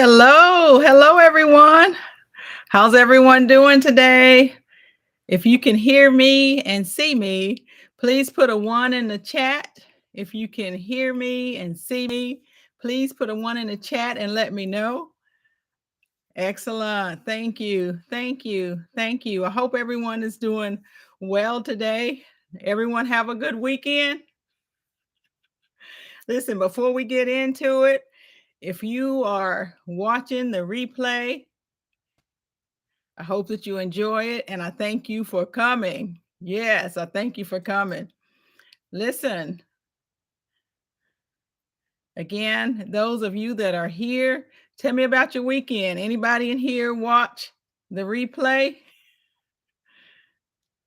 Hello everyone. How's everyone doing today? If you can hear me and see me, please put a 1 in the chat. If you can hear me and see me, please put a 1 in the chat and let me know. Excellent. Thank you. Thank you. Thank you. I hope everyone is doing well today. Everyone have a good weekend. Listen, before we get into it, if you are watching the replay, I hope that you enjoy it, and I thank you for coming. Yes, I thank you for coming. Listen, again, those of you that are here, tell me about your weekend. Anybody in here watch the replay?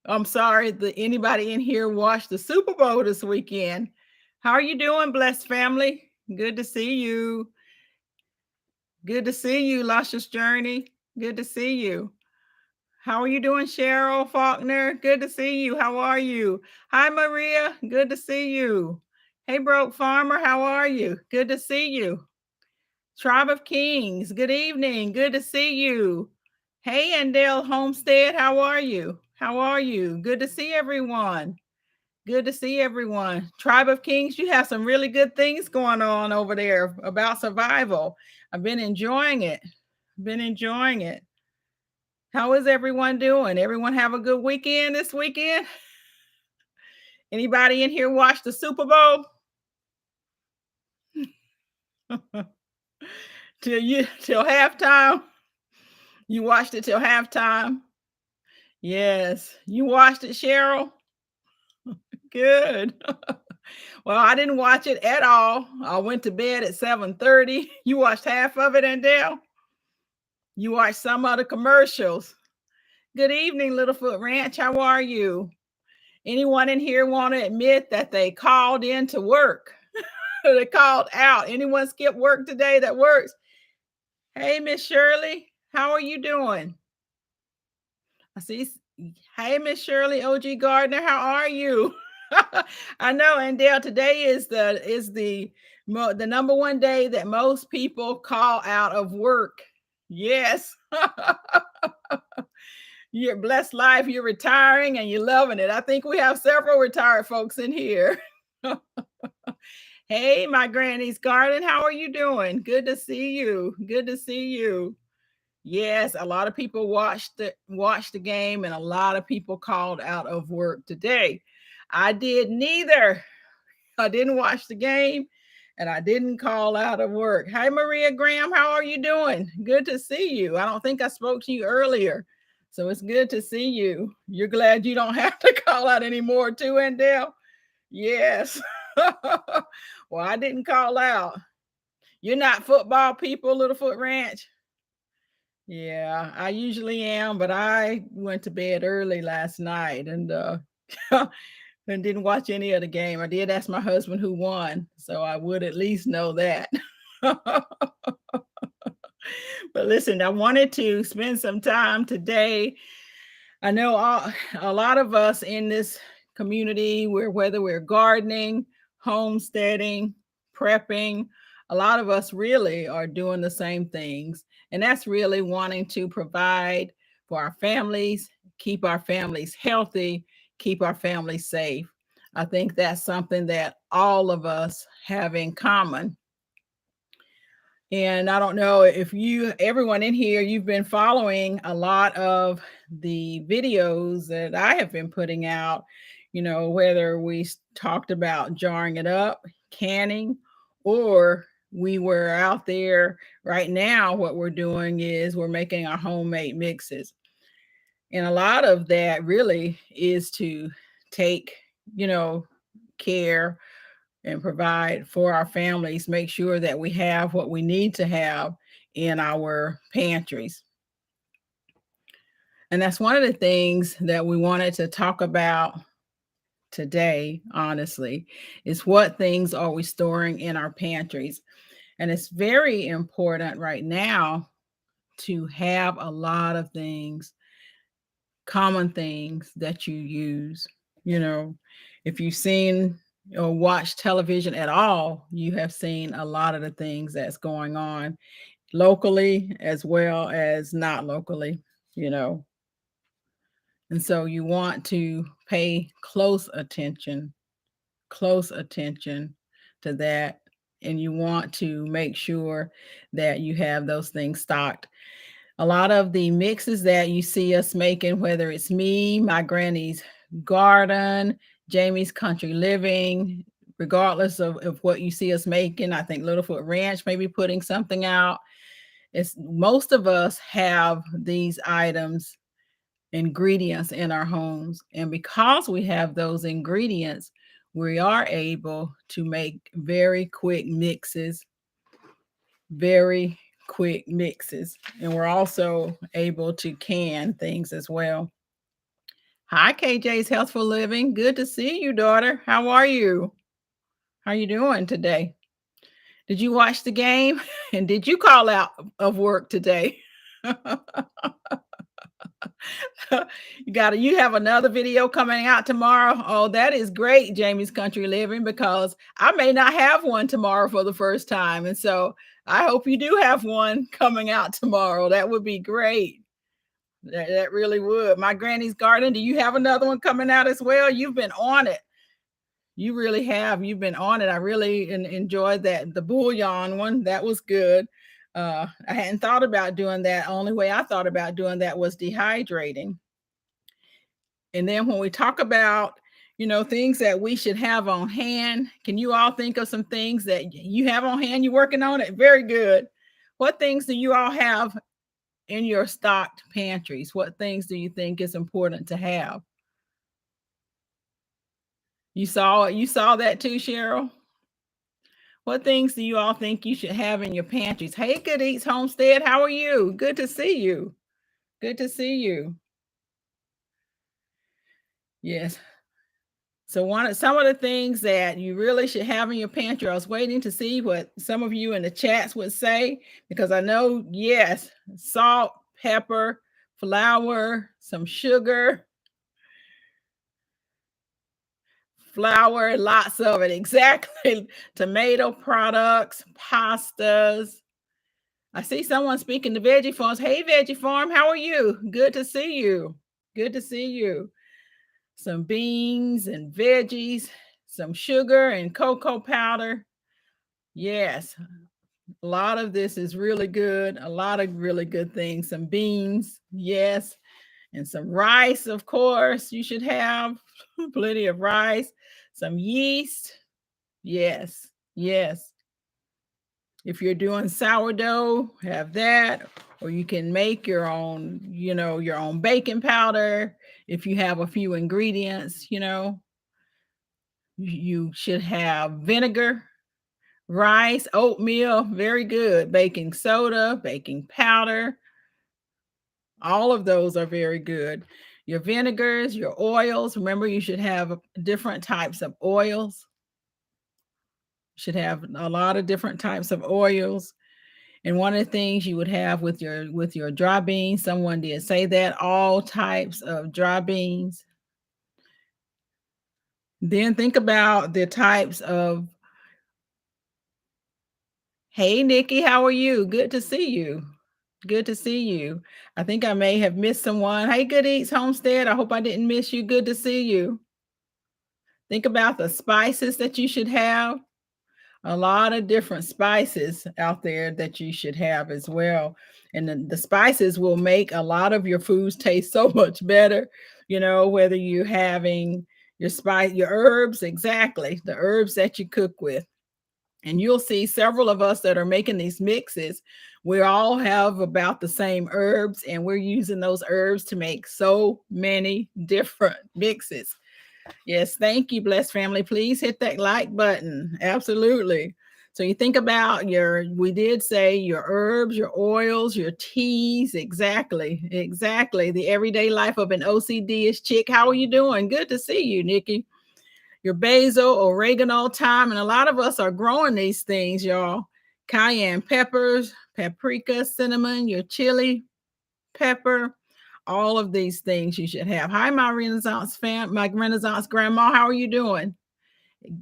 I'm sorry, anybody in here watch the Super Bowl this weekend? How are you doing, blessed family? Good to see you. Good to see you, Luscious Journey. Good to see you. How are you doing, Cheryl Faulkner? Good to see you. How are you? Hi, Maria. Good to see you. Hey, Broke Farmer. How are you? Good to see you. Tribe of Kings. Good evening. Good to see you. Hey, Andale Homestead. How are you? How are you? Good to see everyone. Good to see everyone. Tribe of Kings, you have some really good things going on over there about survival. I've been enjoying it. Been enjoying it. How is everyone doing? Everyone have a good weekend this weekend? Anybody in here watch the Super Bowl? till halftime? You watched it till halftime? Yes. You watched it, Cheryl? Good. Well, I didn't watch it at all. I went to bed at 7:30. You watched half of it, Andale? You watched some of the commercials. Good evening, Littlefoot Ranch. How are you? Anyone in here want to admit that they called in to work? They called out. Anyone skip work today that works? Hey, Miss Shirley, how are you doing? I see. Hey, Miss Shirley, OG Gardner, how are you? I know, and Dale, today is the number one day that most people call out of work. Yes. You're blessed life. You're retiring and you're loving it. I think we have several retired folks in here. Hey, my granny's garden. How are you doing? Good to see you. Good to see you. Yes, a lot of people watched the game, and a lot of people called out of work today. I did neither. I didn't watch the game, and I didn't call out of work. Hi, Maria Graham. How are you doing? Good to see you. I don't think I spoke to you earlier, so it's good to see you. You're glad you don't have to call out anymore, too, Andale? Yes. Well, I didn't call out. You're not football people, Littlefoot Ranch? Yeah, I usually am, but I went to bed early last night and and didn't watch any of the game. I did ask my husband who won, so I would at least know that. But listen, I wanted to spend some time today. I know a lot of us in this community, whether we're gardening, homesteading, prepping, a lot of us really are doing the same things. And that's really wanting to provide for our families, keep our families healthy, keep our families safe. I think that's something that all of us have in common. And I don't know if everyone in here, you've been following a lot of the videos that I have been putting out, whether we talked about jarring it up, canning, or we were out there right now. What we're doing is we're making our homemade mixes. And a lot of that really is to take, care and provide for our families, make sure that we have what we need to have in our pantries. And that's one of the things that we wanted to talk about today, honestly, is what things are we storing in our pantries. And it's very important right now to have a lot of things, common things that you use. If you've seen or watch television at all, you have seen a lot of the things that's going on locally as well as not locally, you know. And so you want to pay close attention to that. And you want to make sure that you have those things stocked. A lot of the mixes that you see us making, whether it's me, my granny's garden, Jamie's country living, regardless of what you see us making, I think Littlefoot Ranch may be putting something out. It's most of us have these items, ingredients in our homes. And because we have those ingredients, we are able to make very quick mixes. And we're also able to can things as well. Hi, KJ's Healthful Living. Good to see you, daughter. How are you? How are you doing today? Did you watch the game? And did you call out of work today? You have another video coming out tomorrow. Oh, that is great, Jamie's Country Living, because I may not have one tomorrow for the first time. And so I hope you do have one coming out tomorrow. That would be great. That really would. My Granny's Garden, do you have another one coming out as well? You've been on it. You really have. You've been on it. I really enjoyed that. The bouillon one, that was good. I hadn't thought about doing that. Only way I thought about doing that was dehydrating. And then when we talk about, things that we should have on hand, can you all think of some things that you have on hand? You're working on it? Very good. What things do you all have in your stocked pantries? What things do you think is important to have? You saw that too, Cheryl? What things do you all think you should have in your pantries? Hey, Good Eats Homestead, how are you? Good to see you. Good to see you. Yes. So some of the things that you really should have in your pantry, I was waiting to see what some of you in the chats would say, because I know, yes, salt, pepper, flour, some sugar, flour, lots of it. Exactly. Tomato products, pastas. I see someone speaking to Veggie Farms. Hey, Veggie Farm, how are you? Good to see you. Good to see you. Some beans and veggies, some sugar and cocoa powder. Yes, a lot of this is really good. A lot of really good things. Some beans, yes, and some rice, of course, you should have plenty of rice. Some yeast, yes, yes. If you're doing sourdough, have that, or you can make your own, your own baking powder. If you have a few ingredients, you should have vinegar, rice, oatmeal, very good, baking soda, baking powder. All of those are very good. Your vinegars, your oils. Remember, you should have different types of oils. Should have a lot of different types of oils. And one of the things you would have with your dry beans, someone did say that, all types of dry beans. Then think about the types of, hey, Nikki, how are you? Good to see you. Good to see you. I think I may have missed someone. Hey, Good Eats Homestead. I hope I didn't miss you. Good to see you. Think about the spices that you should have. A lot of different spices out there that you should have as well. And the spices will make a lot of your foods taste so much better, whether you're having your herbs, exactly, the herbs that you cook with. And you'll see several of us that are making these mixes. We all have about the same herbs, and we're using those herbs to make so many different mixes. Yes, thank you, Blessed Family. Please hit that like button. Absolutely. So you think about we did say your herbs, your oils, your teas. Exactly. The everyday life of an OCD-ish chick. How are you doing? Good to see you, Nikki. Your basil, oregano, thyme, and a lot of us are growing these things, y'all. Cayenne peppers, paprika, cinnamon, your chili pepper, all of these things you should have. Hi, my Renaissance grandma. How are you doing?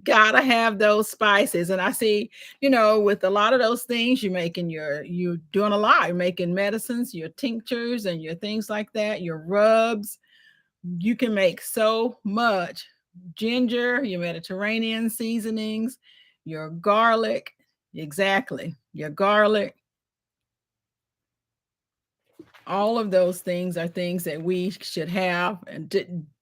Gotta have those spices. And I see, with a lot of those things you're doing a lot. You're making medicines, your tinctures and your things like that, your rubs. You can make so much. Ginger, your Mediterranean seasonings, your garlic. Exactly. Your garlic. All of those things are things that we should have, and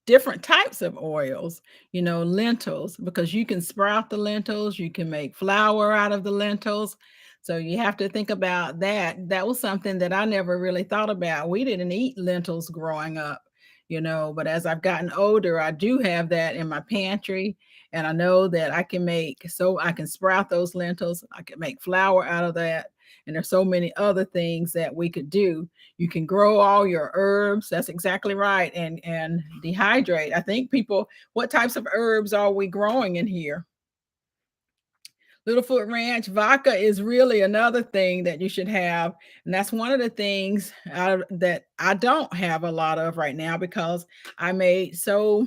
different types of oils, lentils, because you can sprout the lentils, you can make flour out of the lentils. So you have to think about that. That was something that I never really thought about. We didn't eat lentils growing up, but as I've gotten older, I do have that in my pantry. And I know that I can sprout those lentils, I can make flour out of that. And there's so many other things that we could do. You can grow all your herbs. That's exactly right. And dehydrate. I think people, what types of herbs are we growing in here? Littlefoot Ranch vodka is really another thing that you should have. And that's one of the things that I don't have a lot of right now because I made so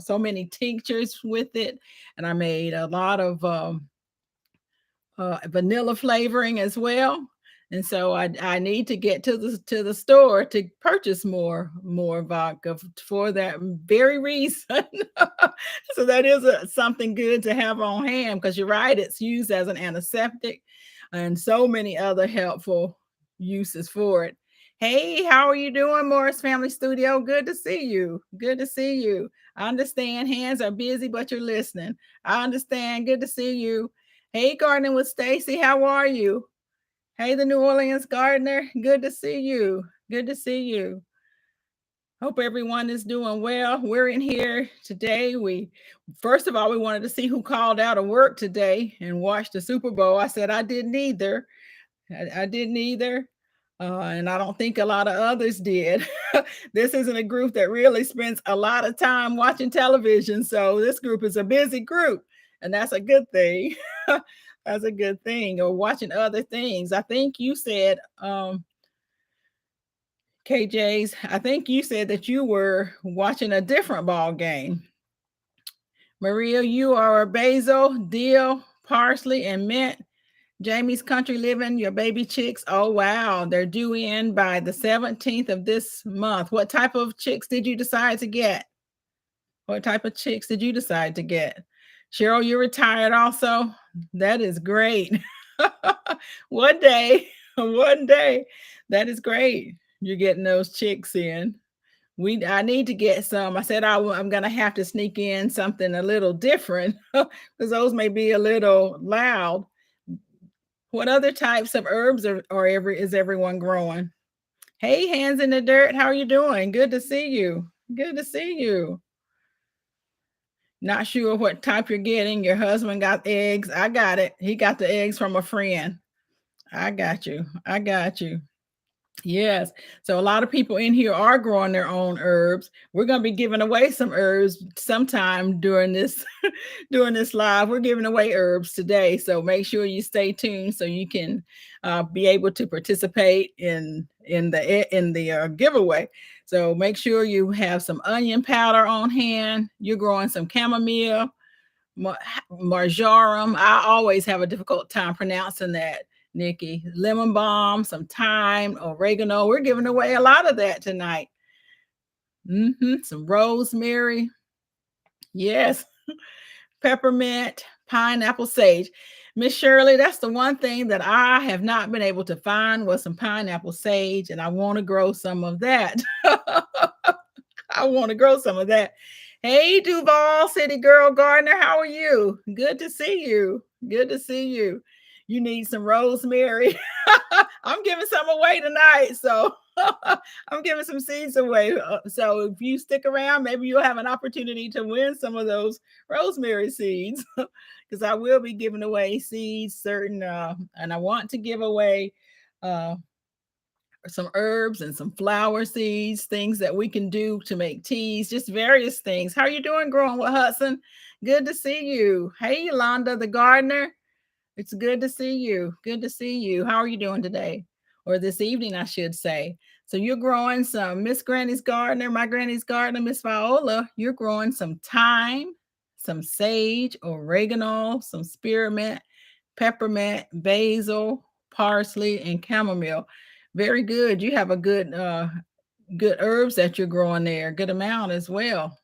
many tinctures with it. And I made a lot of vanilla flavoring as well. And so I need to get to the store to purchase more vodka for that very reason. So that is something good to have on hand, because you're right, it's used as an antiseptic and so many other helpful uses for it. Hey, how are you doing, Morris Family Studio? Good to see you. Good to see you. I understand hands are busy, but you're listening. I understand. Good to see you. Hey, Gardening with Stacy, how are you? Hey, the New Orleans gardener, good to see you. Good to see you. Hope everyone is doing well. We're in here today. We first of all, we wanted to see who called out of work today and watched the Super Bowl. I said I didn't either. I didn't either. And I don't think a lot of others did. This isn't a group that really spends a lot of time watching television. So this group is a busy group, and that's a good thing. That's a good thing. Or watching other things. I think you said, KJ's, I think you said that you were watching a different ball game. Maria, you are a basil, dill, parsley, and mint. Jamie's Country Living, your baby chicks. Oh, wow. They're due in by the 17th of this month. What type of chicks did you decide to get? What type of chicks did you decide to get? Cheryl, you're retired also? That is great. One day, one day. That is great. You're getting those chicks in. I need to get some. I said I'm gonna have to sneak in something a little different because those may be a little loud. What other types of herbs is everyone growing? Hey, hands in the dirt, how are you doing? Good to see you. Good to see you. Not sure what type you're getting. Your husband got eggs. I got it. He got the eggs from a friend. I got you. I got you. Yes. So a lot of people in here are growing their own herbs. We're going to be giving away some herbs sometime during this during this live. We're giving away herbs today, so make sure you stay tuned so you can be able to participate in the giveaway. So make sure you have some onion powder on hand. You're growing some chamomile, marjoram. I always have a difficult time pronouncing that. Nikki, lemon balm, some thyme, oregano. We're giving away a lot of that tonight. Some rosemary. Yes. Peppermint, pineapple, sage. Miss Shirley, that's the one thing that I have not been able to find was some pineapple sage, and I want to grow some of that. I want to grow some of that. Hey, Duval City Girl Gardener, how are you? Good to see you. Good to see you. You need some rosemary. I'm giving some away tonight, so I'm giving some seeds away. So if you stick around, maybe you'll have an opportunity to win some of those rosemary seeds, because I will be giving away seeds, and I want to give away uh, some herbs and some flower seeds, things that we can do to make teas, just various things. How are you doing, Growing with Hudson? Good to see you. Hey, Yolanda, the gardener. It's good to see you. Good to see you. How are you doing today? Or this evening, I should say. So you're growing some Miss Granny's gardener, my granny's gardener, Miss Viola. You're growing some thyme, some sage, oregano, some spearmint, peppermint, basil, parsley, and chamomile. Very good. You have a good herbs that you're growing there, good amount as well.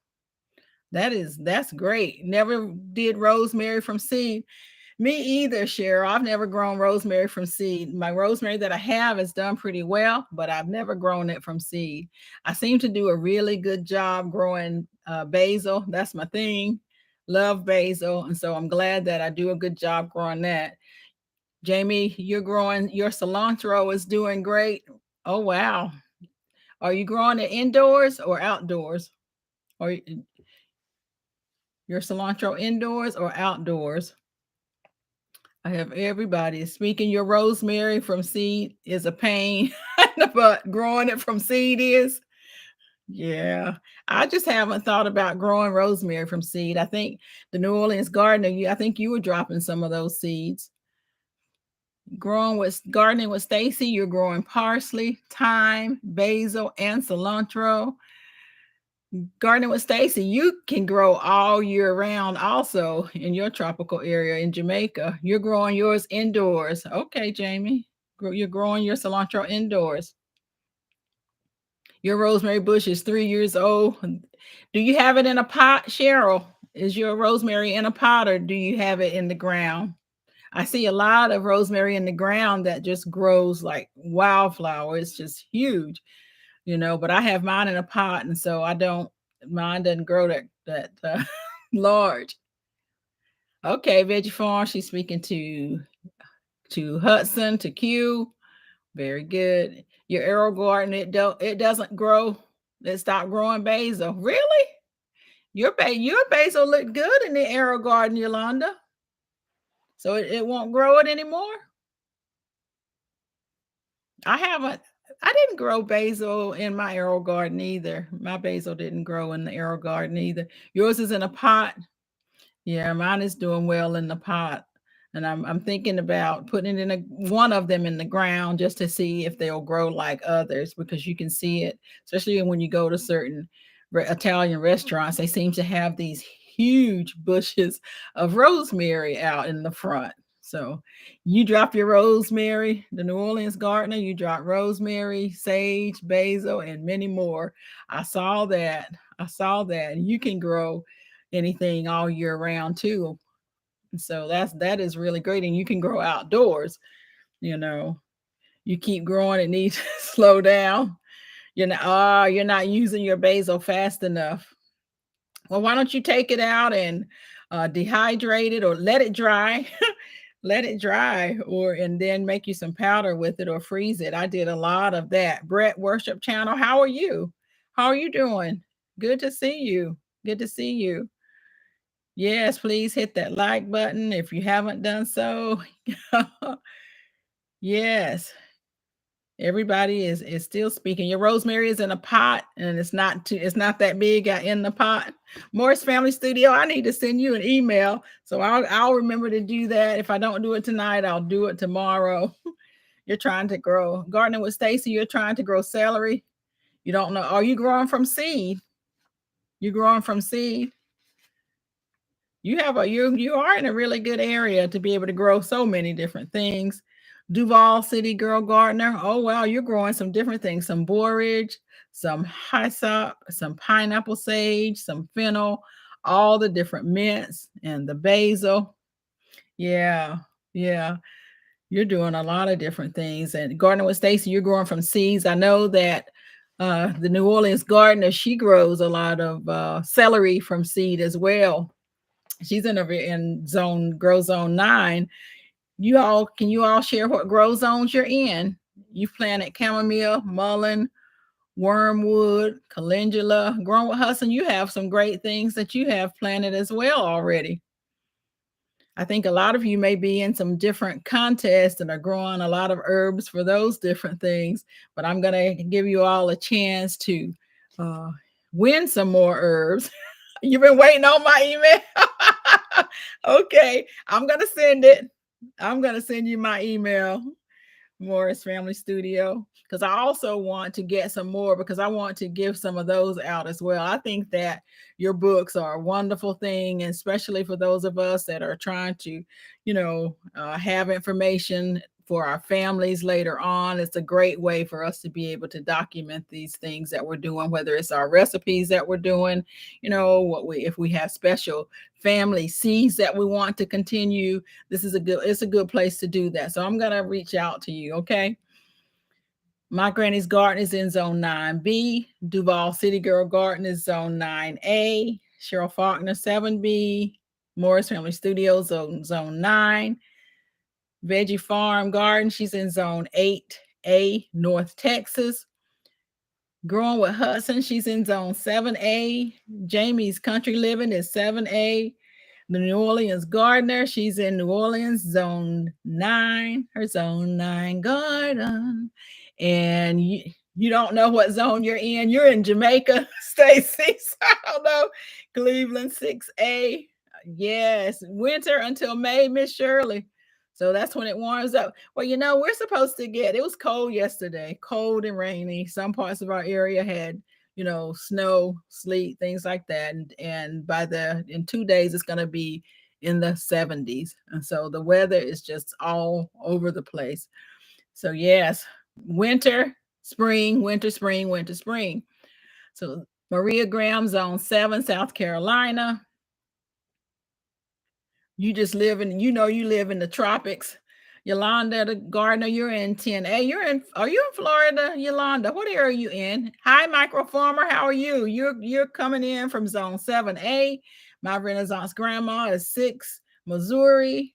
That's great. Never did rosemary from seed. Me either, Cheryl. I've never grown rosemary from seed. My rosemary that I have is done pretty well, but I've never grown it from seed. I seem to do a really good job growing basil. That's my thing. Love basil. And so I'm glad that I do a good job growing that. Jamie, you're growing your cilantro is doing great. Oh, wow. Are you growing it indoors or outdoors? Or your cilantro indoors or outdoors? I have everybody speaking. Your rosemary from seed is a pain, but growing it from seed is, yeah. I just haven't thought about growing rosemary from seed. I think the New Orleans gardener, I think you were dropping some of those seeds. Growing with gardening with Stacy, you're growing parsley, thyme, basil, and cilantro. Gardening with Stacy, you can grow all year round also in your tropical area in Jamaica. You're growing yours indoors. Okay, Jamie. You're growing your cilantro indoors. Your rosemary bush is 3 years old. Do you have it in a pot, Cheryl? Is your rosemary in a pot or do you have it in the ground? I see a lot of rosemary in the ground that just grows like wildflower. It's just huge, but I have mine in a pot, and so mine doesn't grow that large. Okay, Veggie Farm, she's speaking to Hudson, to Q. Very good. Your arrow garden, it doesn't grow. It stopped growing basil. Really? Your basil looked good in the arrow garden, Yolanda. So it won't grow it anymore? I didn't grow basil in my arrow garden either. My basil didn't grow in the arrow garden either. Yours is in a pot. Yeah, mine is doing well in the pot. And I'm thinking about putting it one of them in the ground just to see if they'll grow like others, because you can see it, especially when you go to certain Italian restaurants. They seem to have these huge bushes of rosemary out in the front. So you drop your rosemary, the New Orleans gardener, you drop rosemary, sage, basil, and many more. I saw that. I saw that. You can grow anything all year round too. So that is really great. And you can grow outdoors, you know. You keep growing, it needs to slow down. You're not using your basil fast enough. Well, why don't you take it out and dehydrate it or let it dry? Let it dry, and then make you some powder with it or freeze it. I did a lot of that. Brett Worship Channel, how are you? How are you doing? Good to see you. Good to see you. Yes, please hit that like button if you haven't done so. Yes, everybody is still speaking. Your rosemary is in a pot and it's not that big in the pot. Morris Family Studio, I need to send you an email. So I'll remember to do that. If I don't do it tonight, I'll do it tomorrow. You're trying to grow. Gardening with Stacy, you're trying to grow celery. You don't know. Are you growing from seed? You growing from seed? You are in a really good area to be able to grow so many different things. Duval City Girl Gardener. Oh wow, you're growing some different things, some borage, some hyssop, some pineapple sage, some fennel, all the different mints and the basil. Yeah, yeah. You're doing a lot of different things. And gardening with Stacy, you're growing from seeds. I know that the New Orleans gardener, she grows a lot of celery from seed as well. She's in grow zone 9. Can you all share what grow zones you're in? You've planted chamomile, mullein, wormwood, calendula. Growing with Hudson, you have some great things that you have planted as well already. I think a lot of you may be in some different contests and are growing a lot of herbs for those different things, but I'm going to give you all a chance to win some more herbs. You've been waiting on my email. Okay, I'm going to send it. I'm going to send you my email. Morris Family Studio, because I also want to get some more because I want to give some of those out as well. I think that your books are a wonderful thing, and especially for those of us that are trying to, have information for our families later on. It's a great way for us to be able to document these things that we're doing, whether it's our recipes that we're doing, if we have special family seeds that we want to continue. It's a good place to do that. So I'm going to reach out to you. Okay. My Granny's Garden is in zone 9B. Duval City Girl Garden is zone 9A. Cheryl Faulkner 7B. Morris Family Studios zone 9. Veggie Farm Garden, she's in zone 8A, North Texas. Growing with Hudson, she's in zone 7A. Jamie's Country Living is 7A. The New Orleans Gardener, she's in New Orleans, zone 9, her zone 9 garden. And you don't know what zone you're in. You're in Jamaica, Stacy. So I don't know. Cleveland 6A. Yes, winter until May, Miss Shirley. So that's when it warms up. Well, we're supposed to it was cold yesterday, cold and rainy. Some parts of our area had, snow, sleet, things like that. And in 2 days, it's going to be in the 70s. And so the weather is just all over the place. So yes, winter, spring, winter, spring, winter, spring. So Maria Graham, zone 7, South Carolina. You just live you live in the tropics. Yolanda the Gardener, you're in 10A. Are you in Florida, Yolanda? What area are you in? Hi, Micro Farmer. How are you? You're coming in from zone 7A. My Renaissance Grandma is 6, Missouri.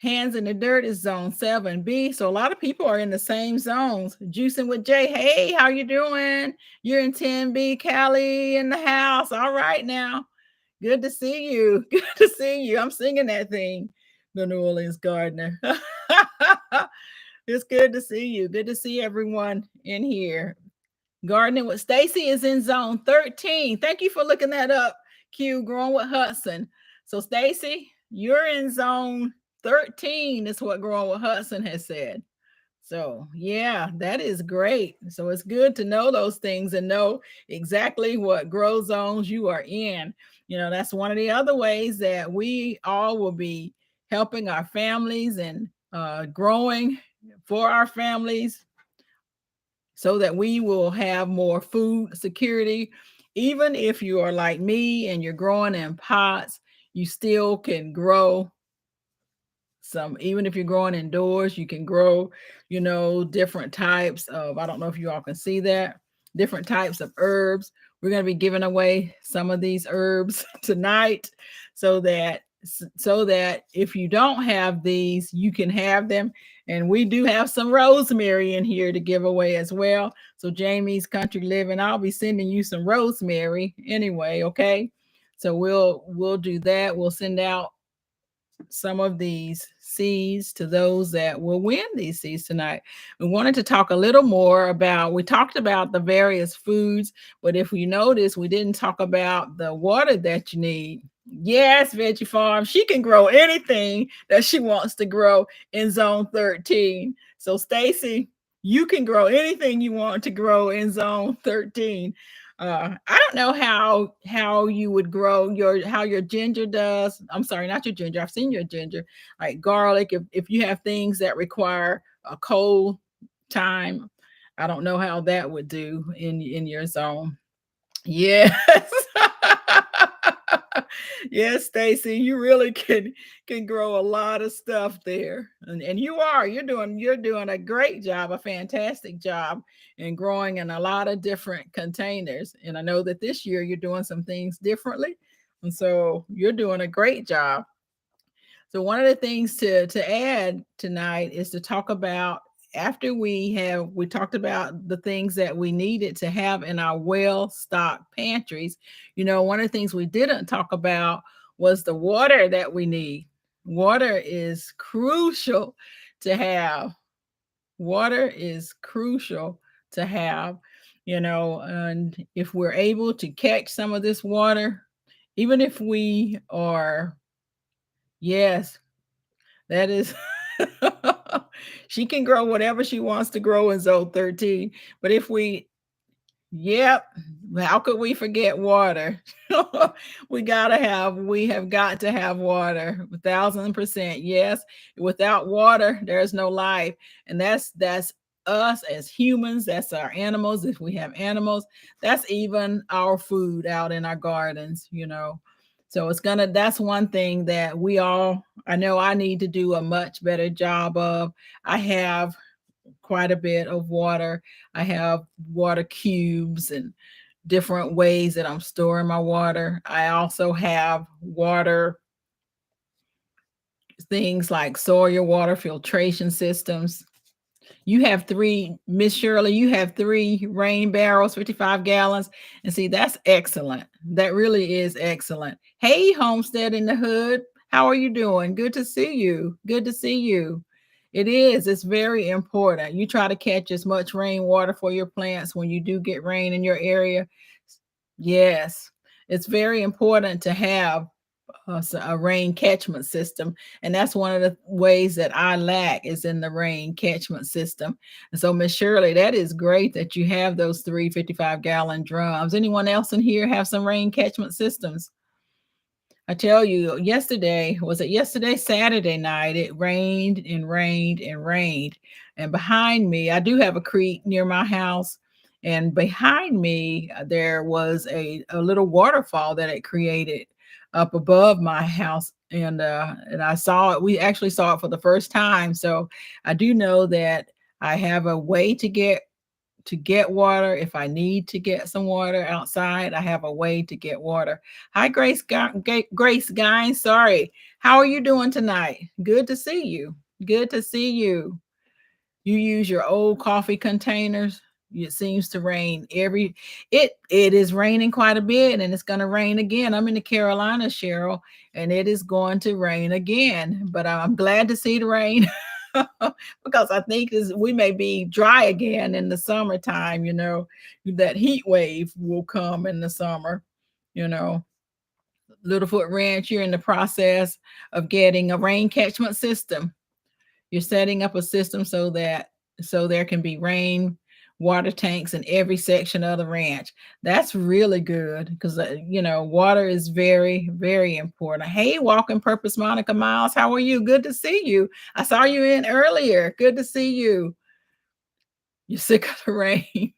Hands in the Dirt is zone 7B. So a lot of people are in the same zones. Juicing with Jay. Hey, how you doing? You're in 10B. Callie in the house. All right now. Good to see you. Good to see you. I'm singing that thing, the New Orleans Gardener. It's good to see you. Good to see everyone in here. Gardening with Stacy is in zone 13. Thank you for looking that up, Q. Growing with Hudson. So, Stacy, you're in zone 13, is what Growing with Hudson has said. So, yeah, that is great. So, it's good to know those things and know exactly what grow zones you are in. That's one of the other ways that we all will be helping our families and growing for our families so that we will have more food security. Even if you are like me and you're growing in pots, you still can grow some. Even if you're growing indoors, you can grow, different types of, I don't know if you all can see that, different types of herbs. We're going to be giving away some of these herbs tonight so that if you don't have these, you can have them. And we do have some rosemary in here to give away as well. So Jamie's Country Living, I'll be sending you some rosemary anyway, okay? So we'll do that. We'll send out some of these seeds to those that will win these seeds tonight. We wanted to talk a little more we talked about the various foods, but if you notice, we didn't talk about the water that you need. Yes, Veggie Farm, she can grow anything that she wants to grow in zone 13. So Stacy, you can grow anything you want to grow in zone 13. I don't know how you would grow how your ginger does. I'm sorry, not your ginger. I've seen your ginger, like garlic. If you have things that require a cold time, I don't know how that would do in your zone. Yes. Yes, Stacy, you really can grow a lot of stuff there. And you're doing a great job, a fantastic job in growing in a lot of different containers. And I know that this year you're doing some things differently. And so you're doing a great job. So one of the things to add tonight is to talk about, after we talked about the things that we needed to have in our well-stocked pantries. One of the things we didn't talk about was the water that we need. Water is crucial to have. Water is crucial to have, and if we're able to catch some of this water, even if we are, yes, that is She can grow whatever she wants to grow in zone 13. But if we Yep. How could we forget water? We have got to have water. 1,000%. Yes. Without water, there's no life. And that's us as humans, that's our animals. If we have animals, that's even our food out in our gardens. So that's one thing that I know I need to do a much better job of. I have quite a bit of water. I have water cubes and different ways that I'm storing my water. I also have water things like soil water filtration systems. You have three, Miss Shirley, you have three rain barrels, 55 gallons. And see, that's excellent. That really is excellent. Hey, Homestead in the Hood, how are you doing? Good to see you. Good to see you. It is. It's very important. You try to catch as much rainwater for your plants when you do get rain in your area. Yes, it's very important to have a rain catchment system. And that's one of the ways that I lack is in the rain catchment system. And so, Miss Shirley, that is great that you have those 3 55-gallon drums. Anyone else in here have some rain catchment systems? I tell you, yesterday, Saturday night, it rained and rained and rained. And behind me, I do have a creek near my house. And behind me, there was a little waterfall that it created up above my house. And I saw it. We actually saw it for the first time. So I do know that I have a way to get water. If I need to get some water outside, I have a way to get water. Hi, Grace Guy. Sorry. How are you doing tonight? Good to see you. Good to see you. You use your old coffee containers. It seems to rain it is raining quite a bit, and it's going to rain again. I'm in the Carolinas, Cheryl, and it is going to rain again. But I'm glad to see the rain. Because I think we may be dry again in the summertime. That heat wave will come in the summer. you know Littlefoot Ranch, you're in the process of getting a rain catchment system. You're setting up a system so there can be rain water tanks in every section of the ranch. That's really good because water is very, very important. Hey, Walking Purpose Monica Miles, how are you? Good to see you. I saw you in earlier. Good to see you. You're sick of the rain.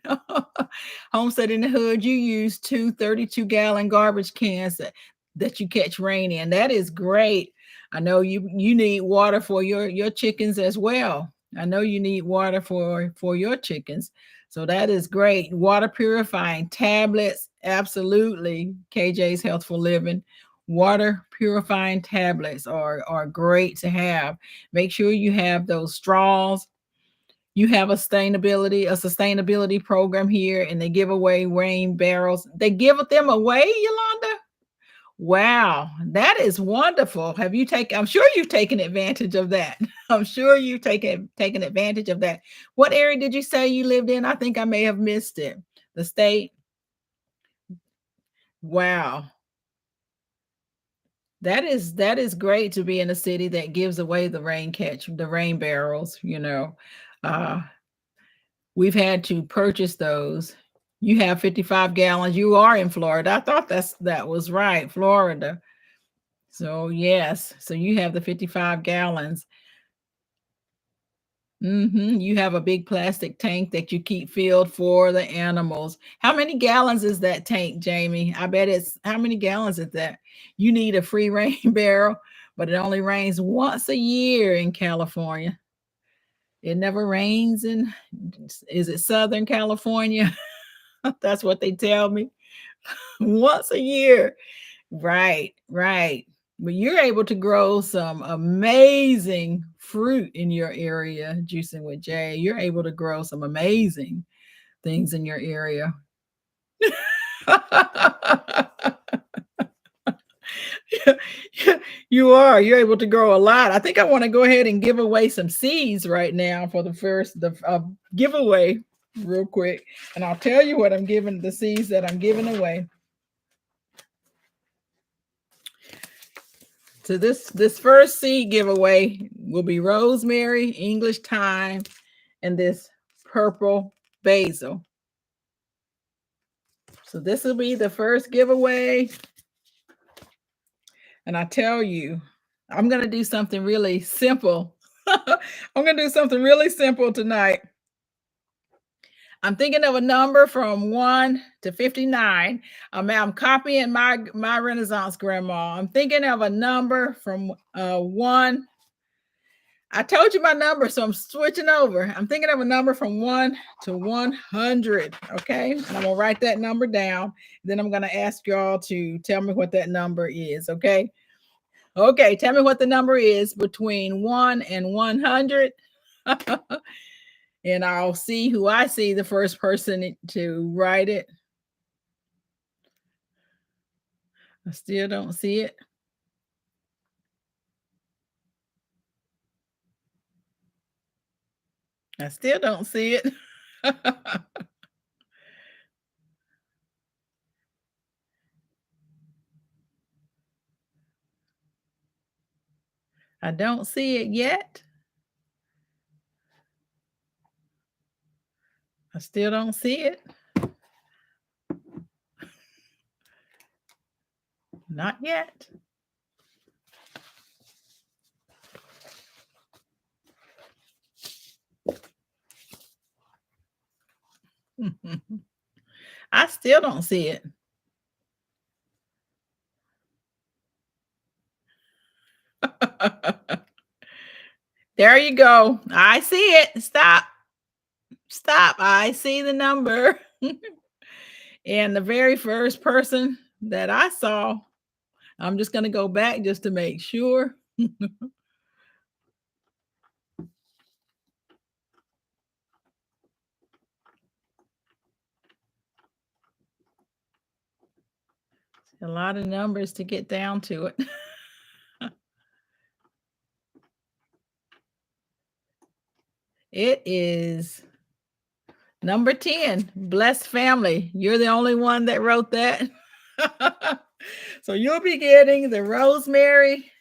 Homestead in the Hood, you use two 32-gallon garbage cans that you catch rain in. That is great. I know you need water for your chickens as well. I know you need water for your chickens. So that is great. Water purifying tablets, absolutely. KJ's Healthful Living. Water purifying tablets are great to have. Make sure you have those straws. You have a sustainability program here, and they give away rain barrels. They give them away, Yolanda? Wow, that is wonderful. I'm sure you've taken advantage of that. I'm sure you've taken advantage of that. What area did you say you lived in? I think I may have missed it. The state? Wow. That is great to be in a city that gives away the rain barrels. Uh We've had to purchase those. You have 55 gallons. You are in Florida. I thought that was right, Florida. So yes, so you have the 55 gallons. You have a big plastic tank that you keep filled for the animals. How many gallons is that tank, Jamie? I bet how many gallons is that? You need a free rain barrel, but it only rains once a year in California. It never rains is it Southern California? That's what they tell me. Once a year. Right, right. But you're able to grow some amazing fruit in your area, Juicing with Jay. You're able to grow some amazing things in your area. You are. You're able to grow a lot. I think I want to go ahead and give away some seeds right now for the giveaway real quick. And I'll tell you what the seeds that I'm giving away. So this first seed giveaway will be rosemary, English thyme, and this purple basil. So this will be the first giveaway. And I tell you, I'm going to do something really simple. I'm going to do something really simple tonight. I'm thinking of a number from 1 to 59. I'm copying my Renaissance grandma. I'm thinking of a number from 1. I told you my number, so I'm switching over. I'm thinking of a number from 1 to 100. Okay. And I'm going to write that number down. Then I'm going to ask y'all to tell me what that number is. Okay. Okay. Tell me what the number is between 1 and 100. And I'll see who I see the first person to write it. I still don't see it. I still don't see it. I don't see it yet. I still don't see it. Not yet. I still don't see it. There you go. I see it. Stop. Stop. I see the number. And the very first person that I saw, I'm just going to go back just to make sure. A lot of numbers to get down to it. It is number 10, blessed family. You're the only one that wrote that. So you'll be getting the rosemary,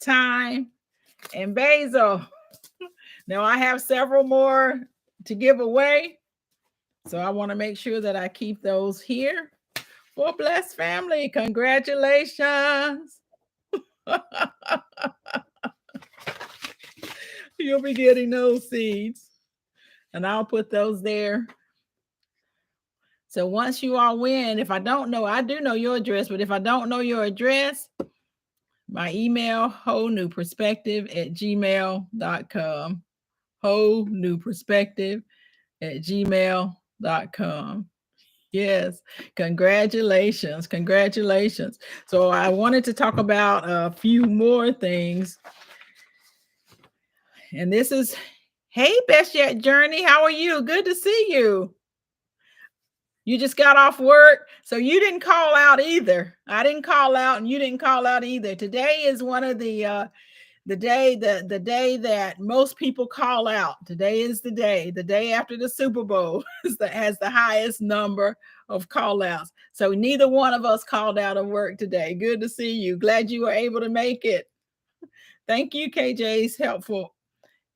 thyme, and basil. Now I have several more to give away. So I want to make sure that I keep those here for blessed family. Congratulations. You'll be getting those seeds. And I'll put those there. So once you all win, if I don't know, I do know your address, but if I don't know your address, my email, wholenewperspective@gmail.com. wholenewperspective@gmail.com. Yes, congratulations. Congratulations. So I wanted to talk about a few more things. And this is, hey, Best Yet Journey, how are you? Good to see you. You just got off work, so you didn't call out either. I didn't call out, and you didn't call out either. Today is one of the day that most people call out. Today is the day after the Super Bowl that has the highest number of call outs. So neither one of us called out of work today. Good to see you. Glad you were able to make it. Thank you, KJ's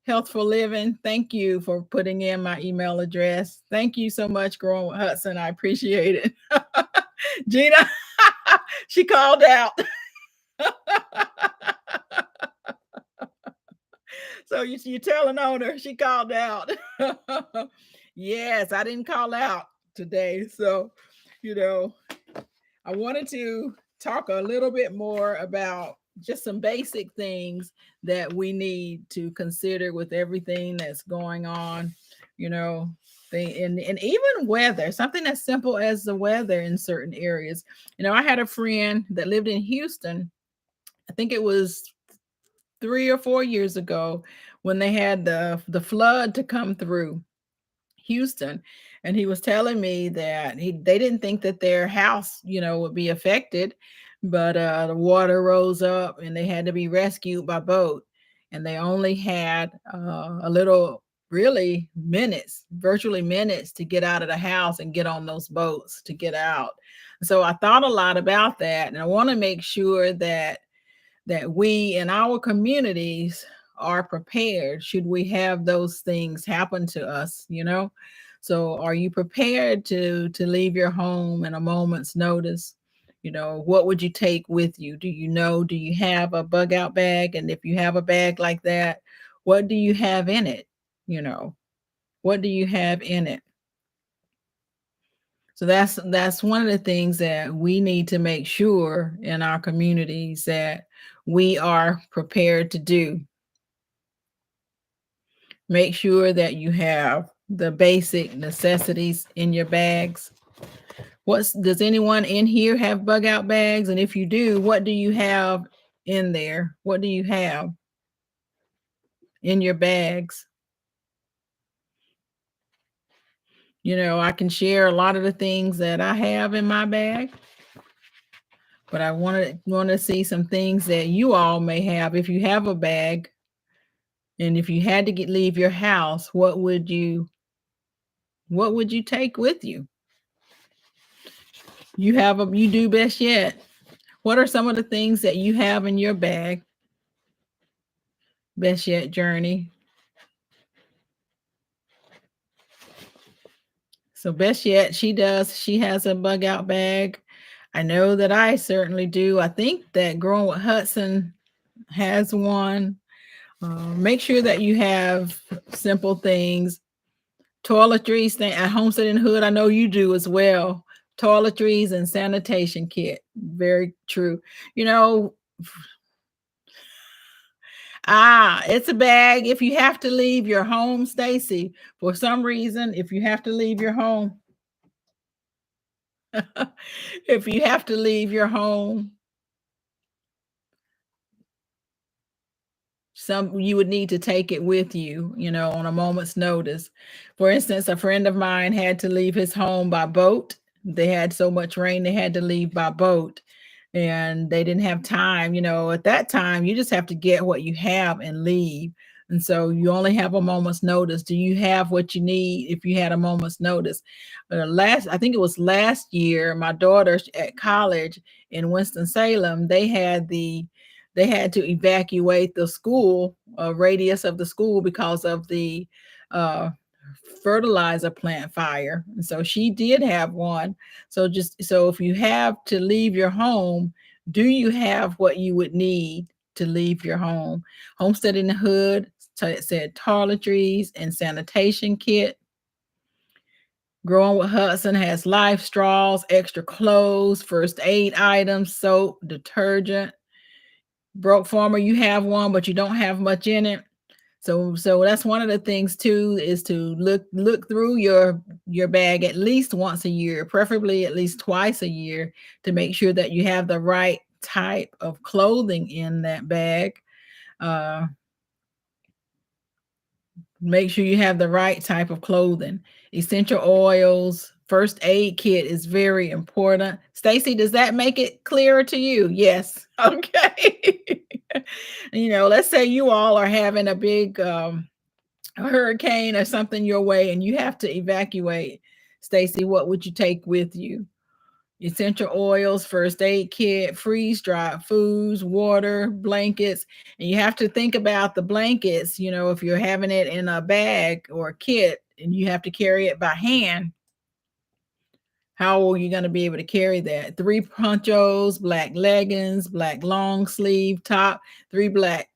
Healthful Living. Thank you for putting in my email address. Thank you so much, Growing with Hudson. I appreciate it. Gina, she called out. So you're telling on her. She called out. Yes, I didn't call out today. So, I wanted to talk a little bit more about just some basic things that we need to consider with everything that's going on, and even weather, something as simple as the weather in certain areas. I had a friend that lived in Houston. I think it was 3 or 4 years ago when they had the flood to come through Houston. And he was telling me that they didn't think that their house, would be affected, but the water rose up and they had to be rescued by boat. And they only had a little, really virtually minutes to get out of the house and get on those boats to get out. So I thought a lot about that. And I want to make sure that that we in our communities are prepared should we have those things happen to us, you know? So are you prepared to leave your home in a moment's notice? You know, what would you take with you? Do you have a bug out bag? And if you have a bag like that, what do you have in it? You know, what do you have in it? So that's one of the things that we need to make sure in our communities that we are prepared to do. Make sure that you have the basic necessities in your bags. What's Does anyone in here have bug out bags? And if you do, what do you have in there? What do you have in your bags? You know, I can share a lot of the things that I have in my bag, but I want to see some things that you all may have. If you have a bag, and if you had to leave your house, what would you take with you? You do best yet. What are some of the things that you have in your bag? Best yet, Journey. So best yet, she has a bug out bag. I know that I certainly do. I think that Growing with Hudson has one. Make sure that you have simple things. Toiletries thing at Homestead in the Hood. I know you do as well. Toiletries and sanitation kit. Very true. You know, it's a bag. If you have to leave your home, Stacy, for some reason, if you have to leave your home, if you have to leave your home, you would need to take it with you, you know, on a moment's notice. For instance, a friend of mine had to leave his home by boat. They had so much rain, they had to leave by boat, and they didn't have time. You know, at that time, you just have to get what you have and leave. And so you only have a moment's notice. Do you have what you need if you had a moment's notice? I think it was last year, my daughter at college in Winston-Salem, they had to evacuate the school, radius of the school, because of the uh, fertilizer plant fire. And so she did have one. So if you have to leave your home, do you have what you would need to leave your home? Homestead in the Hood said toiletries and sanitation kit. Growing with Hudson has life straws, extra clothes, first aid items, soap, detergent. Broke Farmer, you have one, but you don't have much in it. So that's one of the things too, is to look through your bag at least once a year, preferably at least twice a year, to make sure that you have the right type of clothing in that bag. Uh, Make sure you have the right type of clothing. Essential oils, first aid kit is very important. Stacy, does that make it clearer to you? Yes. Okay. You know, let's say you all are having a big hurricane or something your way and you have to evacuate. Stacy, what would you take with you? Essential oils, first aid kit, freeze dried foods, water, blankets. And you have to think about the blankets, you know, if you're having it in a bag or a kit and you have to carry it by hand, how are you going to be able to carry that? 3 ponchos, black leggings, black long sleeve top, 3 black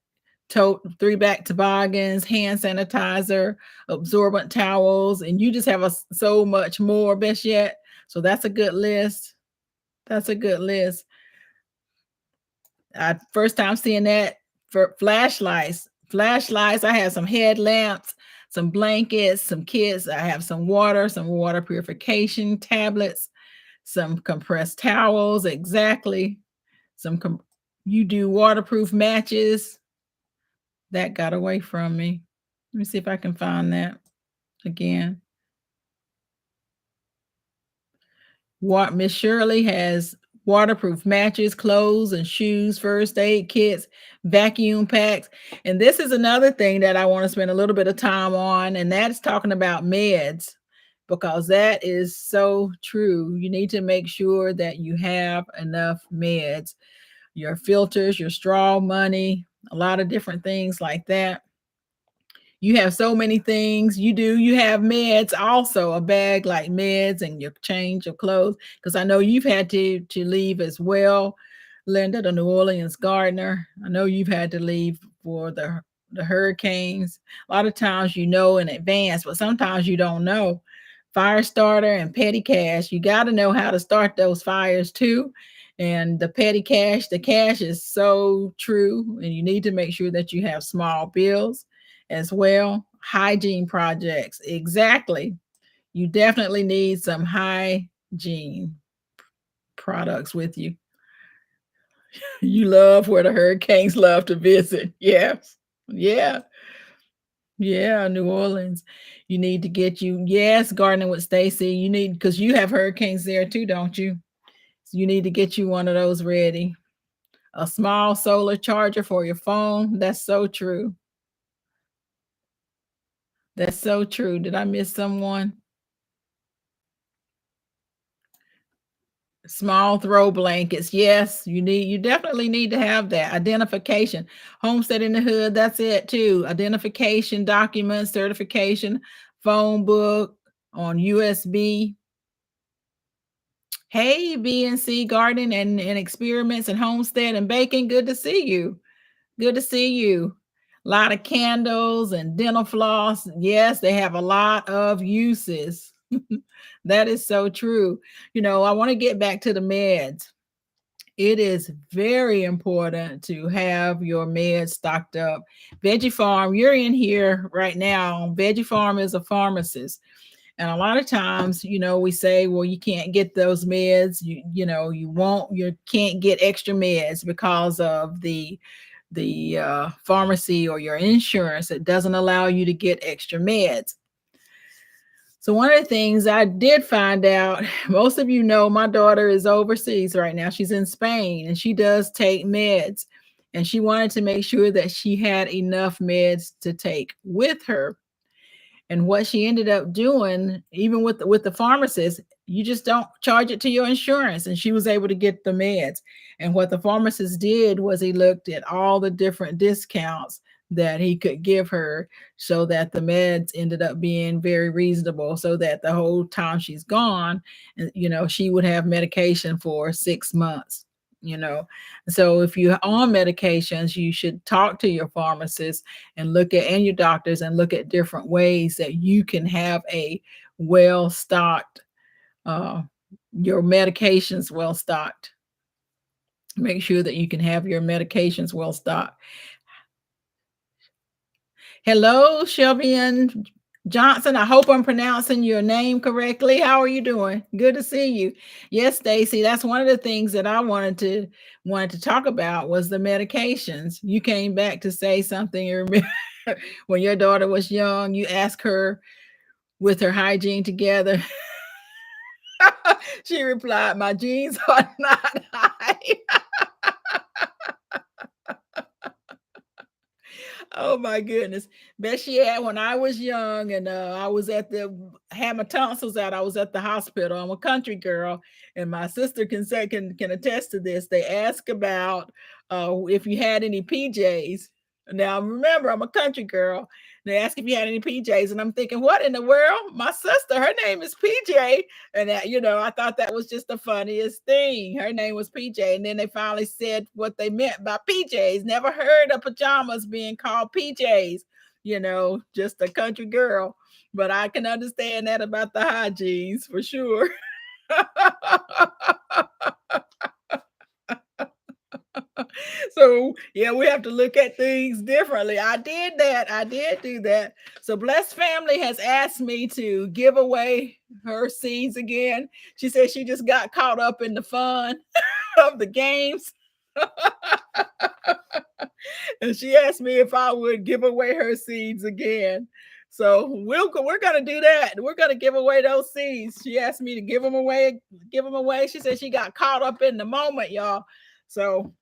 toboggans, hand sanitizer, absorbent towels, and you just have so much more, best yet. So that's a good list. That's a good list. I first time seeing that. For flashlights. Flashlights. I have some headlamps, some blankets, some kits. I have some water purification tablets, some compressed towels. Exactly. You do waterproof matches. That got away from me. Let me see if I can find that again. What Miss Shirley has: waterproof matches, clothes and shoes, first aid kits, vacuum packs. And this is another thing that I want to spend a little bit of time on, and that's talking about meds, because that is so true. You need to make sure that you have enough meds. your filters, your straw money, a lot of different things like that. You have so many things. You have meds also, a bag like meds and your change of clothes. Because I know you've had to leave as well, Linda, the New Orleans gardener. I know you've had to leave for the hurricanes. A lot of times you know in advance, but sometimes you don't know. Fire starter and petty cash. You got to know how to start those fires too. And the petty cash, the cash is so true. And you need to make sure that you have small bills as well. Hygiene projects. Exactly. You definitely need some hygiene products with you. You love where the hurricanes love to visit. Yes. Yeah. Yeah. New Orleans. You need to get you, yes, gardening with Stacy. You need, because you have hurricanes there too, don't you? So you need to get you one of those ready. A small solar charger for your phone. That's so true. That's so true. Did I miss someone? Small throw blankets. Yes, you definitely need to have that. Identification. Homestead in the hood, that's it too. Identification, documents, certification, phone book on USB. Hey, BNC Garden and Experiments and Homestead and Baking. Good to see you. Good to see you. A lot of candles and dental floss. Yes, they have a lot of uses. That is so true. I want to get back to the meds. It is very important to have your meds stocked up. Veggie Farm, you're in here right now. Veggie Farm is a pharmacist. And a lot of times, we say, well, you can't get those meds. You can't get extra meds because of the pharmacy or your insurance. It doesn't allow you to get extra meds. So one of the things I did find out, most of you know my daughter is overseas right now. She's in Spain and she does take meds. And she wanted to make sure that she had enough meds to take with her. And what she ended up doing, even with the pharmacist, you just don't charge it to your insurance. And she was able to get the meds. And what the pharmacist did was he looked at all the different discounts that he could give her so that the meds ended up being very reasonable, so that the whole time she's gone, she would have medication for 6 months. So if you're on medications, you should talk to your pharmacist and your doctors and look at different ways that you can have a well stocked, uh, your medications well stocked. Make sure that you can have your medications well stocked. Hello, Shelby and Johnson. I hope I'm pronouncing your name correctly. How are you doing? Good to see you. Yes, Stacy. That's one of the things that I wanted to talk about was the medications. You came back to say something. You remember when your daughter was young, you asked her with her hygiene together. She replied, "My jeans are not high." Oh my goodness. Bet she had when I was young and I was had my tonsils out. I was at the hospital. I'm a country girl, and my sister can attest to this. They ask about if you had any PJs. Now remember, I'm a country girl. They ask if you had any PJs, and I'm thinking, what in the world? My sister, her name is PJ, and I thought that was just the funniest thing. Her name was PJ, and then they finally said what they meant by PJs. Never heard of pajamas being called PJs. Just a country girl, but I can understand that about the hygienes for sure. So yeah, we have to look at things differently. I did that. I did do that. So Blessed Family has asked me to give away her seeds again. She said she just got caught up in the fun of the games. And she asked me if I would give away her seeds again. So we're gonna do that. We're gonna give away those seeds. She asked me to give them away. Give them away. She said she got caught up in the moment, y'all. So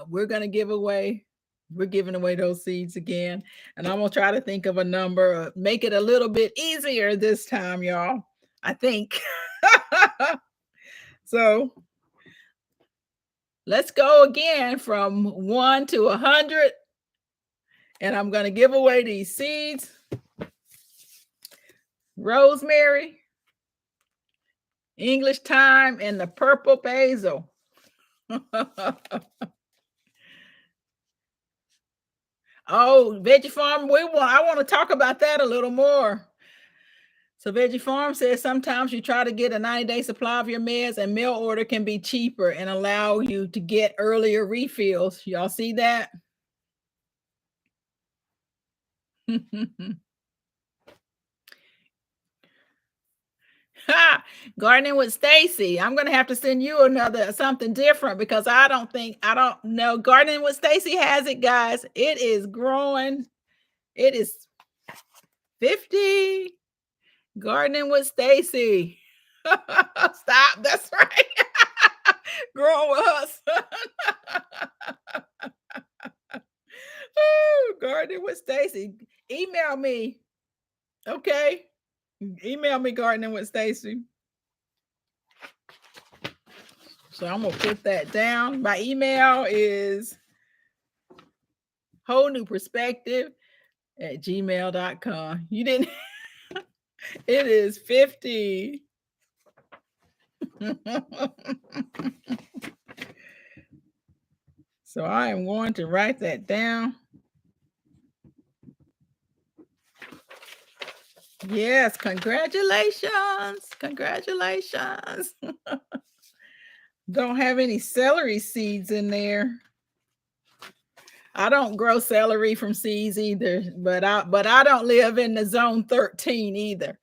we're going to give away, we're giving away those seeds again. And I'm going to try to think of a number, make it a little bit easier this time, y'all. I think. So Let's go again from 1 to 100. And I'm going to give away these seeds. Rosemary, English thyme, and the purple basil. Oh, Veggie Farm, I want to talk about that a little more. So Veggie Farm says sometimes you try to get a 90-day supply of your meds, and mail order can be cheaper and allow you to get earlier refills. Y'all see that? Ha! Gardening with Stacy. I'm gonna have to send you another something different because I don't know. Gardening with Stacy has it, guys. It is growing. It is 50. Gardening with Stacy. Stop. That's right. Growing with us. Gardening with Stacy. Email me. Okay. Email me, Gardening with Stacy. So I'm gonna put that down. My email is whole new perspective at gmail.com. You didn't. It is 50. So I am going to write that down. Yes, congratulations. Congratulations. Don't have any celery seeds in there. I don't grow celery from seeds either, but I don't live in the zone 13 either.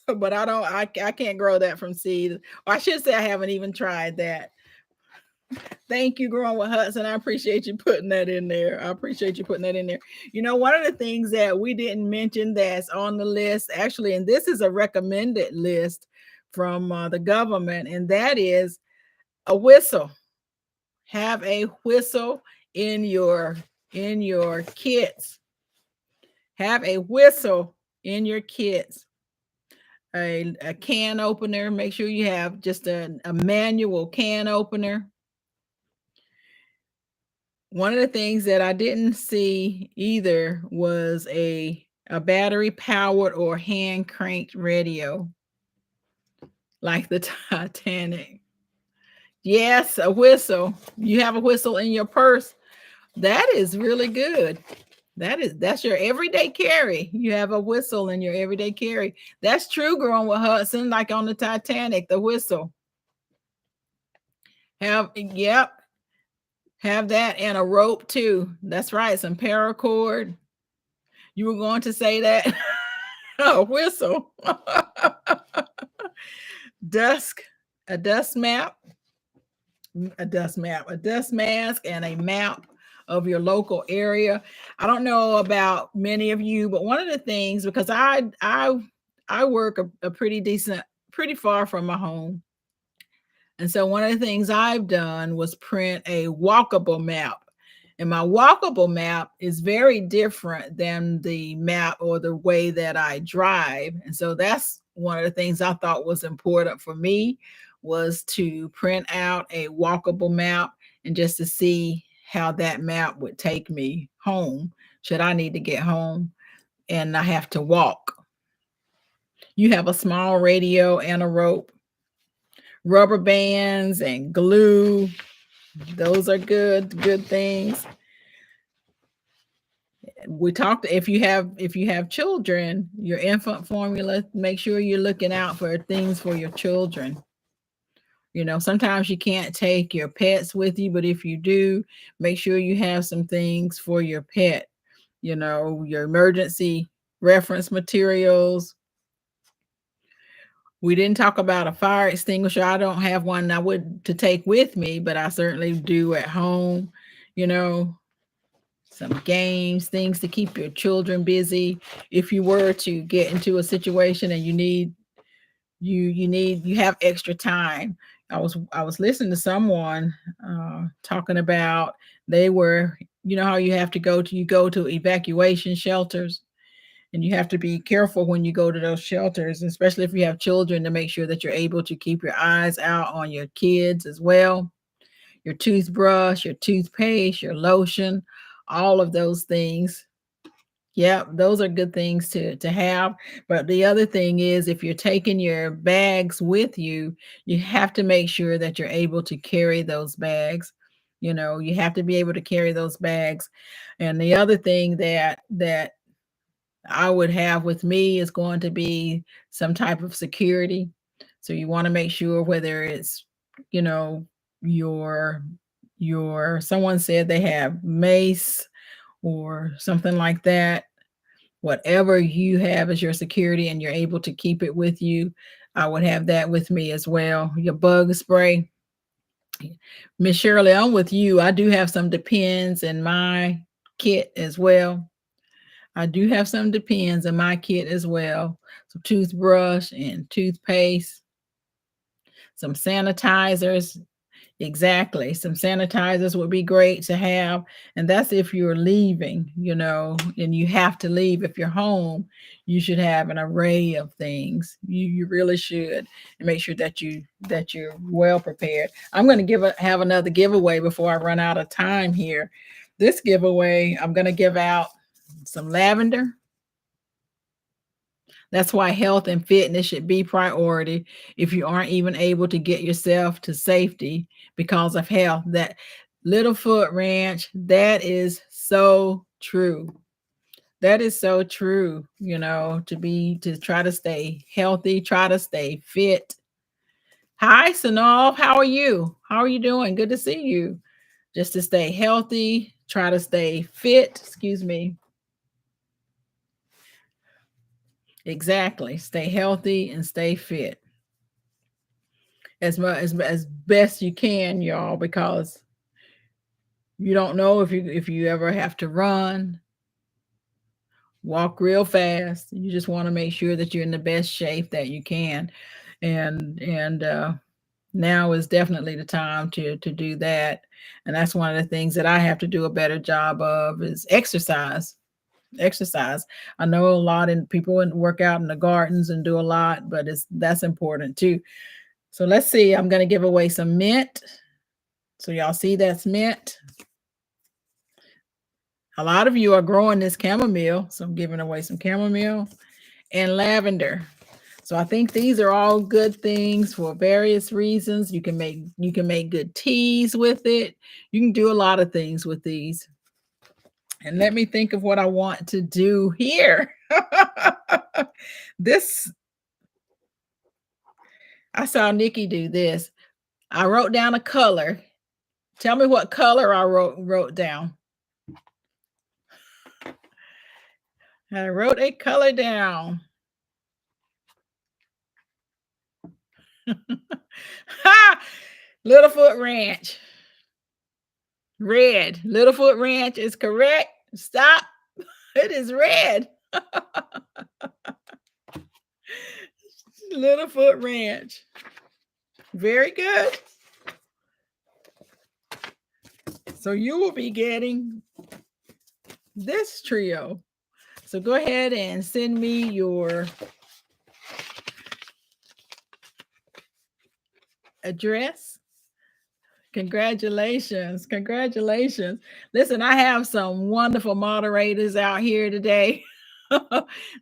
But I can't grow that from seeds. Or I should say I haven't even tried that. Thank you, Growing with Hudson. I appreciate you putting that in there. You know, one of the things that we didn't mention that's on the list, actually, and this is a recommended list from the government, and that is a whistle. Have a whistle in your kits. Have a whistle in your kits. A can opener. Make sure you have just a manual can opener. One of the things that I didn't see either was a battery powered or hand cranked radio like the Titanic. Yes, a whistle. You have a whistle in your purse. That is really good. That's your everyday carry. You have a whistle in your everyday carry. That's true, Growing with Hudson, like on the Titanic, the whistle. Have that and a rope too. That's right, some paracord. You were going to say that? A whistle. A dust mask, and a map of your local area. I don't know about many of you, but one of the things, because I work a pretty far from my home. And so one of the things I've done was print a walkable map. And my walkable map is very different than the map or the way that I drive. And so that's one of the things I thought was important for me, was to print out a walkable map and just to see how that map would take me home should I need to get home and I have to walk. You have a small radio and a rope, rubber bands and glue. Those are good things. We talked, if you have children, your infant formula, make sure you're looking out for things for your children. You know, sometimes you can't take your pets with you, but if you do, make sure you have some things for your pet. You know, your emergency reference materials. We didn't talk about a fire extinguisher. I don't have one I would to take with me, but I certainly do at home. You know, some games, things to keep your children busy. If you were to get into a situation and you have extra time. I was listening to someone talking about, they were, you know how you go to evacuation shelters, and you have to be careful when you go to those shelters, especially if you have children, to make sure that you're able to keep your eyes out on your kids as well. your toothbrush, your toothpaste, your lotion, all of those things. Yeah, those are good things to have. But the other thing is if you're taking your bags with you, you have to make sure that you're able to carry those bags. You know, you have to be able to carry those bags. And the other thing that I would have with me is going to be some type of security. So you want to make sure whether it's, you know, your someone said they have mace or something like that. Whatever you have as your security and you're able to keep it with you, I would have that with me as well. Your bug spray. Miss Shirley, I'm with you. I do have some Depends in my kit as well. I do have some Depends in my kit as well. So toothbrush and toothpaste, some sanitizers. Exactly. Some sanitizers would be great to have. And that's if you're leaving, you know, and you have to leave. If you're home, you should have an array of things. You really should. And make sure that you're well prepared. I'm going to have another giveaway before I run out of time here. This giveaway, I'm going to give out some lavender. That's why health and fitness should be priority. If you aren't even able to get yourself to safety because of health, that Littlefoot Ranch, that is so true. That is so true, you know, to try to stay healthy, try to stay fit. Hi, Sanov. How are you? How are you doing? Good to see you. Just to stay healthy, try to stay fit. Excuse me. Exactly. Stay healthy and stay fit as much as best you can, y'all, because you don't know if you ever have to run, walk real fast. You just want to make sure that you're in the best shape that you can. And now is definitely the time to do that. And that's one of the things that I have to do a better job of is exercise. Exercise. I know a lot of people work out in the gardens and do a lot, but that's important too. So let's see. I'm going to give away some mint. So y'all see that's mint. A lot of you are growing this chamomile, so I'm giving away some chamomile and lavender. So I think these are all good things for various reasons. You can make good teas with it. You can do a lot of things with these. And let me think of what I want to do here. This I saw Nikki do this. I wrote down a color. Tell me what color I wrote down. I wrote a color down. Ha! Littlefoot Ranch. Red. Littlefoot Ranch is correct. Stop. It is red. Littlefoot Ranch. Very good. So you will be getting this trio. So go ahead and send me your address. Congratulations. Congratulations. Listen, I have some wonderful moderators out here today.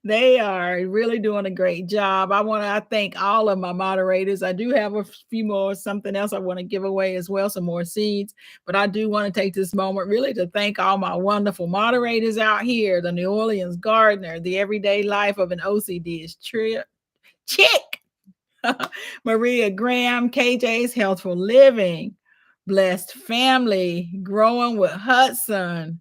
They are really doing a great job. I thank all of my moderators. I do have a few more, something else I want to give away as well, some more seeds. But I do want to take this moment really to thank all my wonderful moderators out here, the New Orleans Gardener, the Everyday Life of an OCD is Chick, Maria Graham, KJ's Healthful Living, Blessed Family, Growing with Hudson.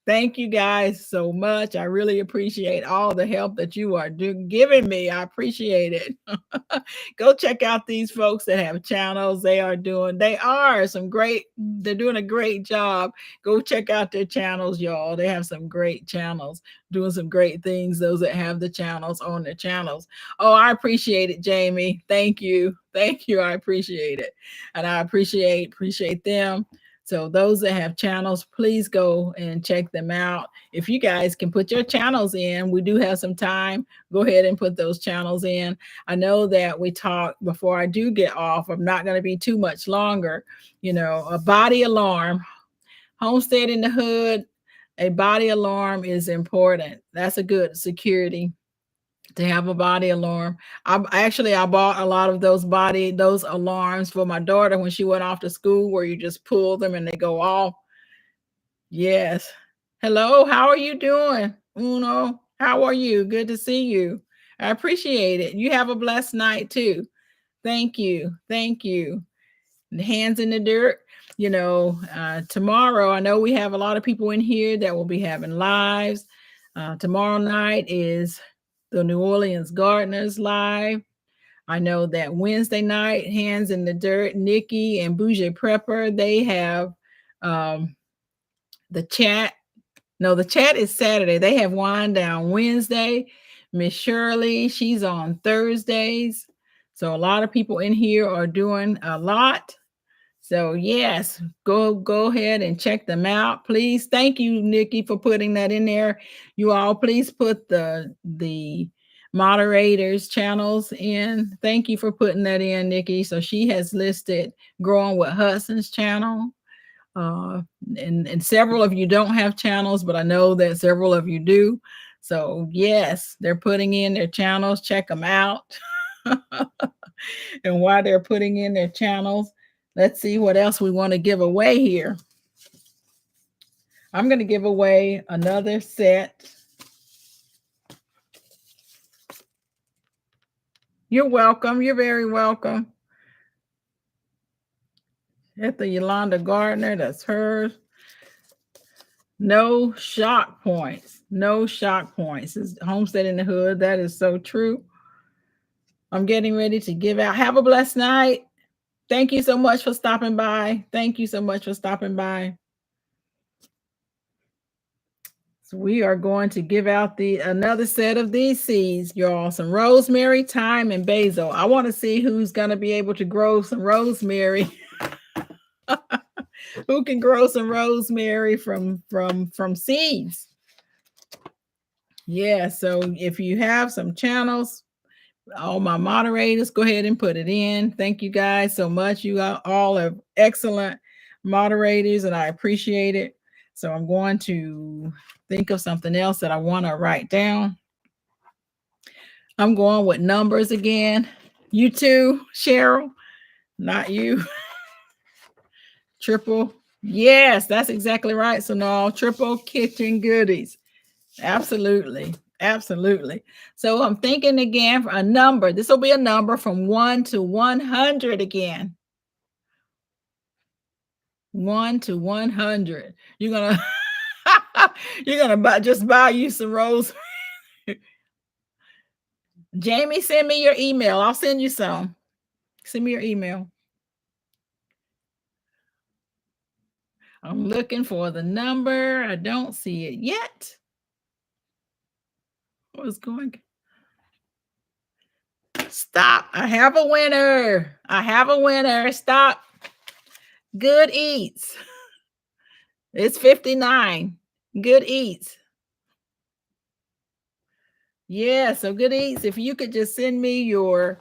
Thank you guys so much. I really appreciate all the help that you are giving me. I appreciate it. Go check out these folks that have channels. They're doing a great job. Go check out their channels, y'all. They have some great channels, doing some great things, those that have the channels on their channels. Oh, I appreciate it, Jamie. Thank you. Thank you. I appreciate it. And I appreciate them. So those that have channels, please go and check them out. If you guys can put your channels in, we do have some time. Go ahead and put those channels in. I know that we talked before I do get off. I'm not going to be too much longer. You know, a body alarm, homestead in the hood, a body alarm is important. That's a good security to have a body alarm. I bought a lot of those alarms for my daughter when she went off to school, where you just pull them and they go off. Yes. Hello, how are you doing? Uno, how are you? Good to see you. I appreciate it. You have a blessed night too. Thank you. Thank you. Hands in the dirt. You know, tomorrow, I know we have a lot of people in here that will be having lives. Tomorrow night is the New Orleans Gardeners live. I know that Wednesday night, Hands in the Dirt, Nikki and Bougie Prepper, they have the chat. No, the chat is Saturday. They have Wind Down Wednesday. Miss Shirley, she's on Thursdays. So a lot of people in here are doing a lot. So yes, go ahead and check them out, please. Thank you, Nikki, for putting that in there. You all, please put the moderators channels in. Thank you for putting that in, Nikki. So she has listed Growing with Hudson's channel. And several of you don't have channels, but I know that several of you do. So yes, they're putting in their channels. Check them out. And while they're putting in their channels, let's see what else we want to give away here. I'm going to give away another set. You're welcome. You're very welcome. At the Yolanda Gardner, that's hers. No shock points. No shock points. It's Homestead in the Hood. That is so true. I'm getting ready to give out. Have a blessed night. Thank you so much for stopping by. Thank you so much for stopping by. So we are going to give out another set of these seeds, y'all. Some rosemary, thyme, and basil. I want to see who's going to be able to grow some rosemary. Who can grow some rosemary from seeds? Yeah, so if you have some channels, all my moderators, go ahead and put it in. Thank you guys so much. You all are excellent moderators, and I appreciate it. So I'm going to think of something else that I want to write down. I'm going with numbers again. You too, Cheryl, not you. Triple. Yes, that's exactly right. So no, triple kitchen goodies. Absolutely. Absolutely. So I'm thinking again for a number. This will be a number from 1 to 100 again. 1 to 100. You're gonna just buy you some rose. Jamie, send me your email. I'll send you some. Send me your email. I'm looking for the number. I don't see it yet. What's going? Stop. I have a winner. I have a winner. Stop. Good Eats. It's 59. Good Eats. Yeah, so Good Eats, if you could just send me an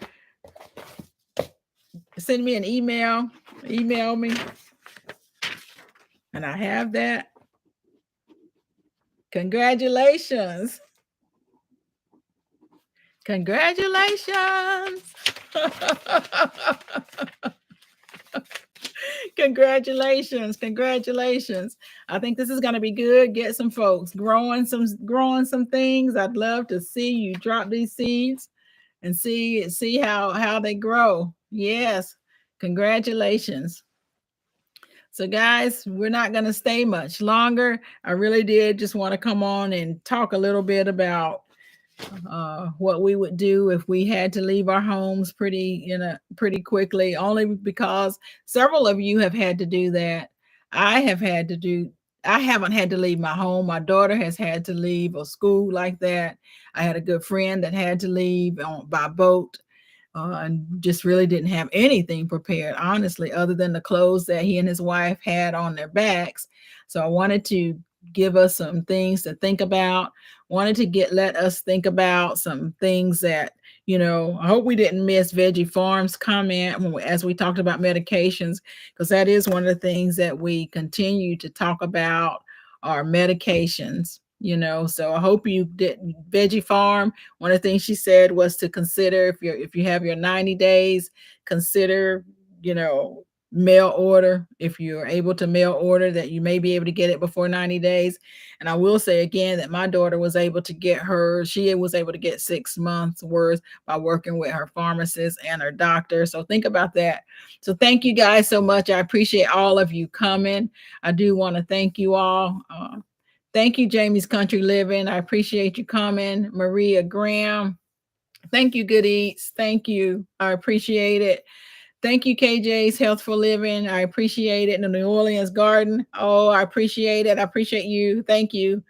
email me, and I have that. Congratulations. Congratulations. Congratulations. Congratulations. I think this is going to be good. Get some folks growing some things. I'd love to see you drop these seeds and see how they grow. Yes. Congratulations. So guys, we're not going to stay much longer. I really did just want to come on and talk a little bit about what we would do if we had to leave our homes pretty quickly, only because several of you have had to do that. I haven't had to leave my home. My daughter has had to leave a school like that. I had a good friend that had to leave by boat. and just really didn't have anything prepared, honestly, other than the clothes that he and his wife had on their backs. So I wanted to give us some things to think about. Wanted to let us think about some things that, I hope we didn't miss Veggie Farm's comment as we talked about medications, because that is one of the things that we continue to talk about are medications. So I hope you did. Veggie Farm, one of the things she said was to consider, if you have your 90 days, consider, you know, mail order. If you're able to mail order, that you may be able to get it before 90 days. And I will say again that my daughter was able to get she was able to get 6 months worth by working with her pharmacist and her doctor. So think about that. So thank you guys so much. I appreciate all of you coming. I do want to thank you all. Thank you, Jamie's Country Living. I appreciate you coming. Maria Graham. Thank you, Good Eats. Thank you. I appreciate it. Thank you, KJ's Healthful Living. I appreciate it. The New Orleans Garden. Oh, I appreciate it. I appreciate you. Thank you.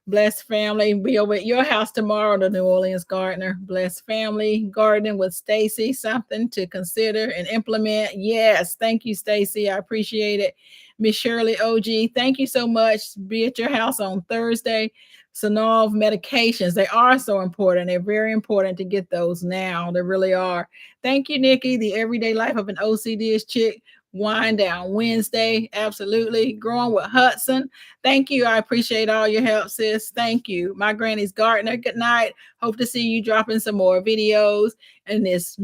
Blessed family. Be over at your house tomorrow, the New Orleans Gardener. Blessed family. Gardening with Stacy. Something to consider and implement. Yes. Thank you, Stacy. I appreciate it. Miss Shirley OG. Thank you so much. Be at your house on Thursday. Sonov medications. They are so important. They're very important to get those now. They really are. Thank you, Nikki. The Everyday Life of an OCD Chick. Wind Down Wednesday. Absolutely. Growing with Hudson. Thank you. I appreciate all your help, sis. Thank you. My Granny's Gardener. Good night. Hope to see you dropping some more videos in this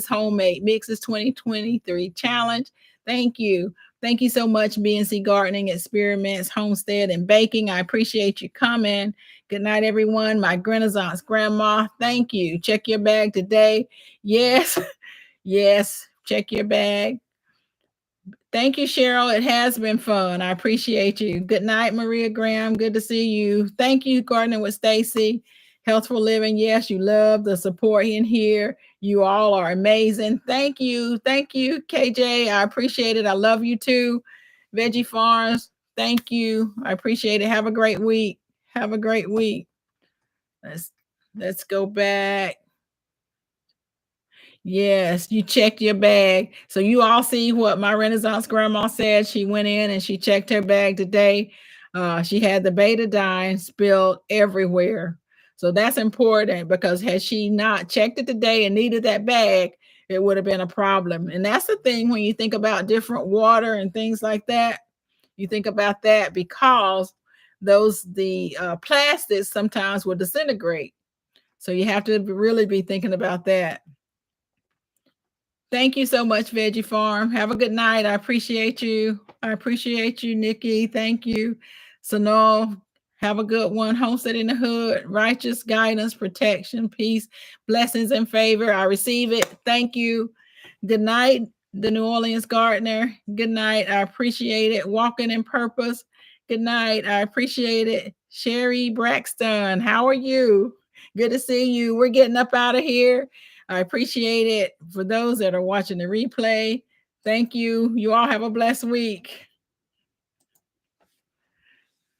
Homemade Mixes 2023 challenge. Thank you. Thank you so much, BNC Gardening Experiments, Homestead, and Baking. I appreciate you coming. Good night, everyone. My Renaissance Grandma. Thank you. Check your bag today. Yes. Yes. Check your bag. Thank you, Cheryl. It has been fun. I appreciate you. Good night, Maria Graham. Good to see you. Thank you, Gardening with Stacy. Healthful Living. Yes, you love the support in here. You all are amazing. Thank you. Thank you, KJ. I appreciate it. I love you too. Veggie Farms. Thank you. I appreciate it. Have a great week. Have a great week. Let's go back. Yes, you checked your bag. So you all see what my Renaissance grandma said. She went in and she checked her bag today. She had the betadine spilled everywhere. So that's important, because had she not checked it today and needed that bag, it would have been a problem. And that's the thing when you think about different water and things like that. You think about that because the plastics sometimes will disintegrate. So you have to really be thinking about that. Thank you so much, Veggie Farm. Have a good night. I appreciate you. I appreciate you, Nikki. Thank you. Sonal, have a good one. Homestead in the Hood, righteous guidance, protection, peace, blessings, and favor. I receive it. Thank you. Good night, the New Orleans Gardener. Good night. I appreciate it. Walking in Purpose. Good night. I appreciate it. Sherry Braxton, how are you? Good to see you. We're getting up out of here. I appreciate it. For those that are watching the replay, thank you. You all have a blessed week.